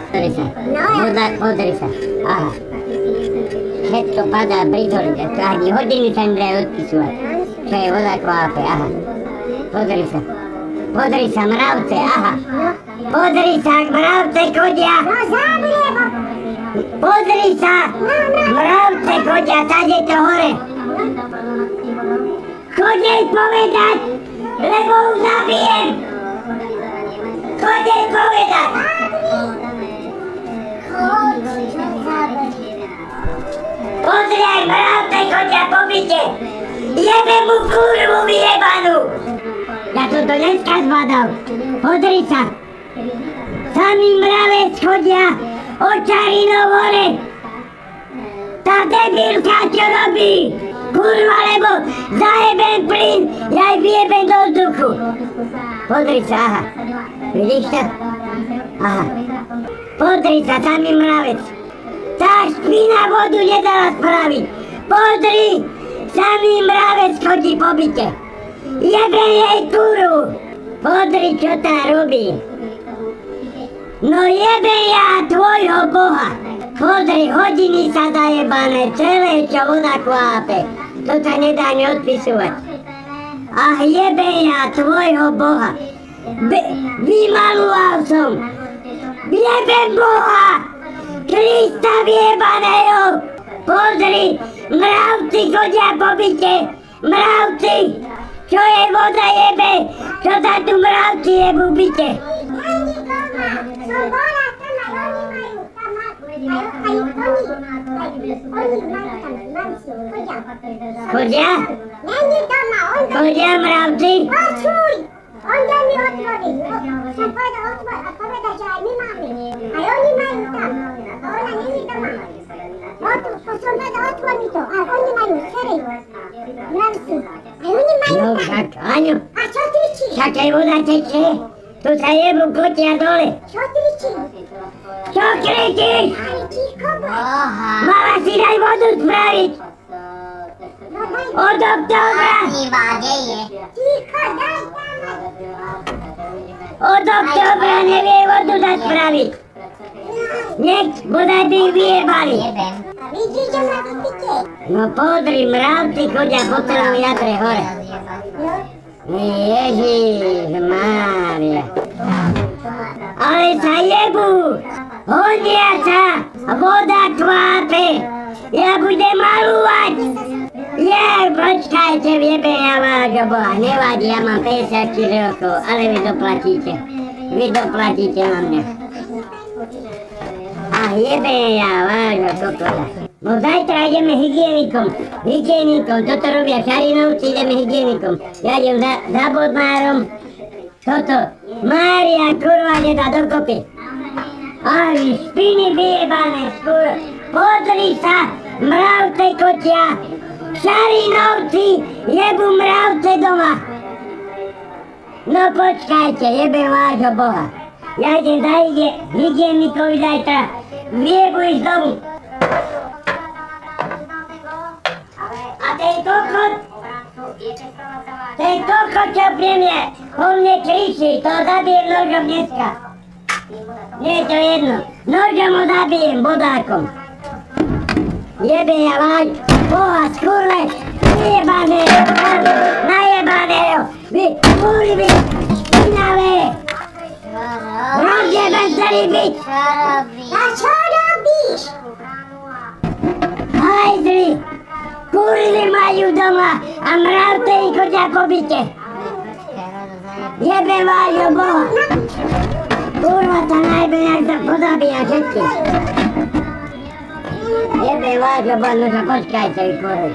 Pozri sa. Pozri sa. Aha. Všetko padá pridoli. Ani hodiny sa nedajú odpisovať. Čo je voda kvápe, aha. Pozri sa. Pozri sa, mravce, aha. Pozri sa, mravce chodia. Pozri sa, mravce chodia, tady to hore. Chodej povedať, lebo ju zabijem. Chodej povedať. Pozri, aj mravce chodia po byte. Jebe mu kurvu vyjebanú. Ja som to dneska zvládal. Pozri sa. Samý mravec chodia očarinou hore. Tá debilka čo robí? Kurva, lebo zajebem plyn, ja jej vyjebem do vzduchu. Pozri sa, aha. Vidíš to? Aha. Pozri sa, samý mravec. Tá špina vodu nedala spraviť. Pozri, samý mravec chodí po byte. Jebem jej kurvu. Pozri, čo tá robí. No jebem ja tvojho boha. Pozri, hodiny sa zajebané, celé čo voda kvápe. To sa nedá mi odpisovať. A jebem ja tvojho boha. Vymaluval som. Jebem boha. Krista vyjebaného. Pozri, mravci chodia po byte. Mravci. Čo je voda jebe? Čo sa tu mravci jebú v byte? Chodia? Chodia mravci? Počuj! On dá mi otvoriť. Som povedal, že aj my máme. Aj oni majú tam. A ona není doma. Som povedal, otvor mi to. A oni majú serej. Mravci. Aj oni majú tam. No však, Aňo. A čo kričíš? Však aj voda teče. Tu sa jebú kotia dole. Čo kričíš? Čo kričíš? Aj ticho buď. Mala si daj vodu spraviť. Od októbra. Ticho, daj tam. Od októbra nevie vodu dať spraviť. Nech bodaj by ich vyjebali. A vidíš, že ma vypite. No pozri, mravci chodia po celom jadre hore. Ježiš Mária. Ale sa jebú. Hodia sa. Voda kvápe. Ja budem malovať. Počkajte, jebe ja vášho boha. Nevadí, ja mám 54 rokov, ale vy doplatíte. Vy doplatíte na mňa. A jebe ja vášho kokoda. No zajtra ideme hygienikom. Toto robia Šarinovci, ideme hygienikom. Ja idem za Bodnárom. Toto. Mária, kurva, nedá dokopy. A vy špiny vyjebané, skôr. Pozri sa, mravce kotia. Šarinovci jebu mravce doma. No počkajte, jebem vášho boha. Ja idem za hygienikovi zajtra. Vyjebu ich z domu. A ten kokot, čo pri mne, on mne kričí, to zabijem nožom dneska. Nie je to jedno, nožom ho zabijem, bodákom. Jebem ja váš boha, skurve, vyjebaného, najebaného, vy kurvy, špinavé. Rozjebem celý byt. A čo robíš? Hajdri, kurvy majú doma a mravce ich chodia po byte. Jebem vášho boha. Kurva sa najbe, jak sa pozabíja všetky. Jebem vášho boha, no sa počkajte, vy kurvy.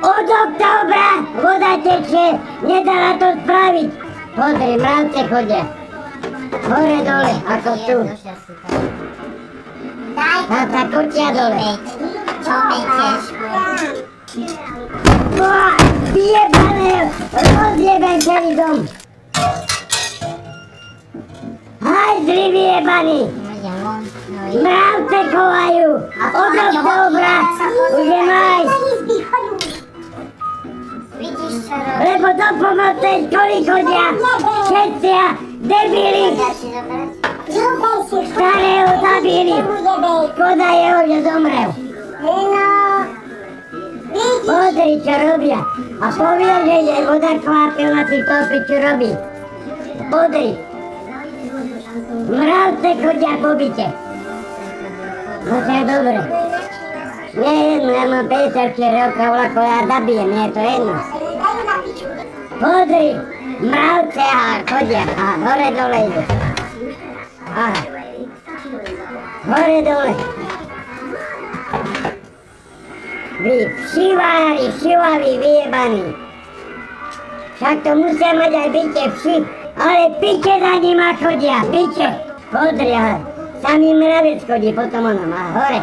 Od októbra voda teče, nedala to spraviť. Pozri, mravce chodia. Hore dole, ako tu. Tam sa kotia dole. Čo mečeš? Vyjebané, rozjebem celý dom. Hajdri vyjebaní. Mravce chovajú. Od októbra už je maj. Lebo do pomocnej školy chodia všetci a debili. Zober si Starého zabili. Škoda jeho, že zomrel. No, vidíš? Pozri, čo robia. A povie, že je voda kvápil na si topi, čo robí. Pozri. Mravce chodia po byte. No tak dobre. Nie je jedno, ja mám 54 rokov, ako ja zabijem, nie je to jedno. Pozri, mravce chodia, a hore dole idú. Aha. Hore dole. Vy šivaví, vyjebaní. Však to musia mať aj byte vši, ale piče za nima chodia, piče. Pozri, aha. Samý mravec chodí potom onom, a hore.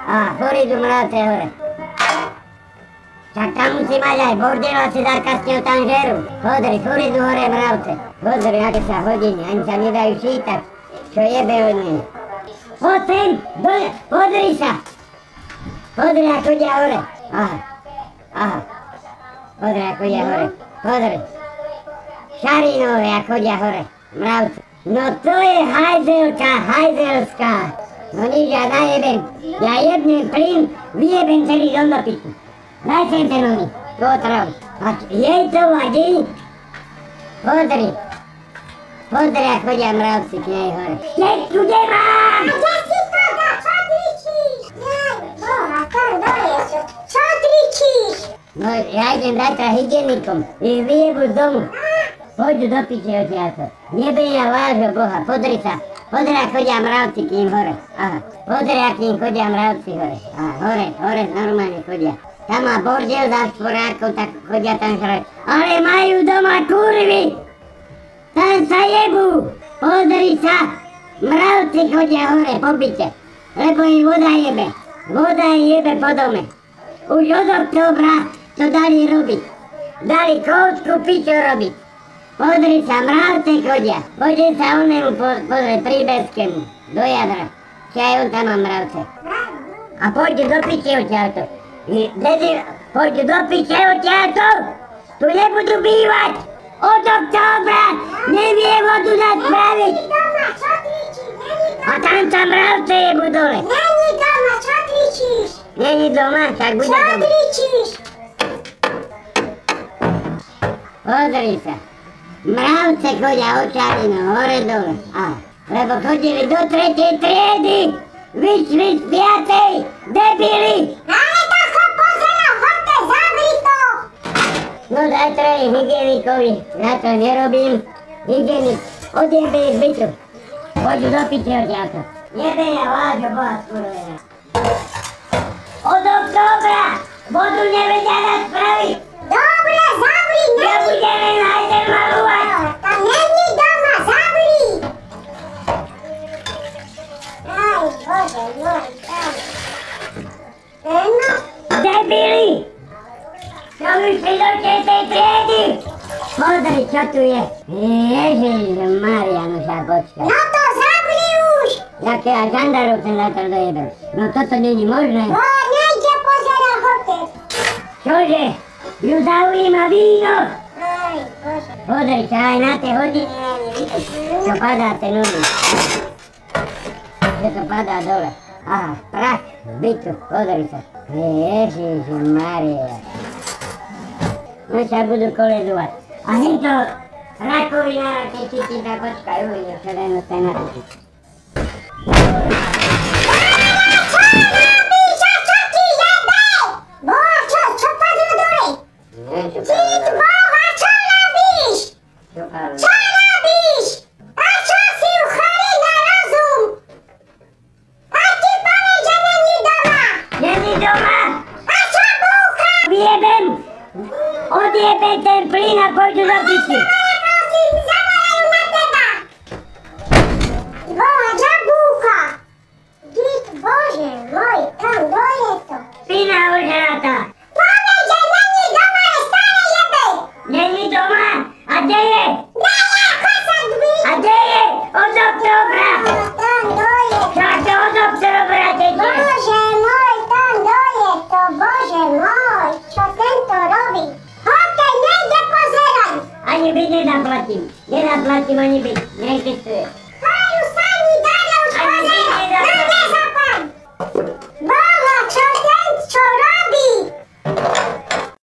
A hore idú mravce hore. Však tam musí mať aj bordel, asi zákazňou tam žerú. Pozri, furt idú hore mravce. Pozri, aké sa hodiny, ani sa nedajú čítať, čo jebe od nej. Poď sem, dole, pozri sa. Pozri, ako chodia hore. Aha, aha. Pozri, ako chodia hore. Pozri. Šarinové, ako chodia hore. Mravce. No to je hajzelská. No nič, ja najebem. Ja jebnem plyn, vyjebem celý dom do pitu. Daj sem ten oný, tu otrav. A jej to vadí? Pozri. Pozri, ako chodia mravci k nej hore. Štetku, kde mám? A kde si to dá? Čo tričíš? Jaj, boha, tam dole sú. Čo tričíš? No, ja idem zajtra hygienikom. Ich vyjebu z domu. Poďu do piče odtiaľto. Nebej ja vášho boha, pozri sa. Pozri, ako chodia mravci k ním hore. Aha, pozri, ako im chodia mravci hore. Aha, hore normálne chodia. Tam má bordel za sporákov, tak chodia tam žrať. Ale majú doma kurvy! Tam sa jebú! Pozri sa! Mravci chodia hore po byte, lebo im voda jebe. Voda im jebe po dome. Už od októbra to dali robiť. Dali koutku pičo robiť. Pozri sa, mravce chodia. Poďte sa onemu pozrieť príbezkému, do jadra. Či aj on tam má mravce. A poďte do piče odtiaľto. Poďte do piče odtiaľto. Tu nebudú bývať. Od októbra nevie vodu dať spraviť. Není doma, čo tričíš? Není doma. A tam sa mravce jebu dole. Není doma, čo tričíš? Není doma, tak bude Čo doma. tričíš? Pozri sa. Mravce chodia od Čarinu, hore dole. Lebo chodili do 3. triedy. Vyšli z 5. debili. Ale to som pozeral, chodte, zavri to. No zajtra je hygienikovi, ja to nerobím. Hygienik odjebe ich bytu. Poďu do piče odtiaľto. Jebe ja vášho boha skurvená. Od októbra vodu nevedia dať spraviť. Dobre, zavri, Nebudeme najden malovať. To není doma, zavri. Aj, bože môj, tam. No, Debili! Čo vyšli do 6. triedy? Pozri, čo tu je. Ježišmaria, no sa počkaj. no to zavri už. Jaké a žandarov sem zajtra dojebem. No toto není možné. Nejde pozerať, chodte. Čože? Ju zaujíma víno. Aj, bože. Pozri sa, aj na tie hodiny není vidieť, čo padá ten oný. Že to padá dole. Aha, prach z bytu, pozri sa. Ježišmaria. No sa budú koledovať. A hento rakovina, keď cítim, tak počkaj, uvidím, čo len sa na to. Čo padlo dole? Cít Boha, čo robíš? Čo robíš? A čo si uchorý na rozum? A ti povie, že není doma. Není doma! A čo búcha? Vyjebem! Odjebe ten plyn a pôjdu do piči. Prosím, zavolajú na teba. Boha, čo búcha? Cít Bože môj, tam dole to. Pina ožratá. Povie, že není doma, ale stále jebe. Není doma? A kde je? Dala, chod sa dvíť. A kde je? Od októbra! Tam dole. Však to od októbra tečie. Bože môj, tam dole to, Bože môj, čo tento robí? Chodte, nejde pozerať. Ani byt nezaplatím. Nezaplatím ani byt. Neexistuje.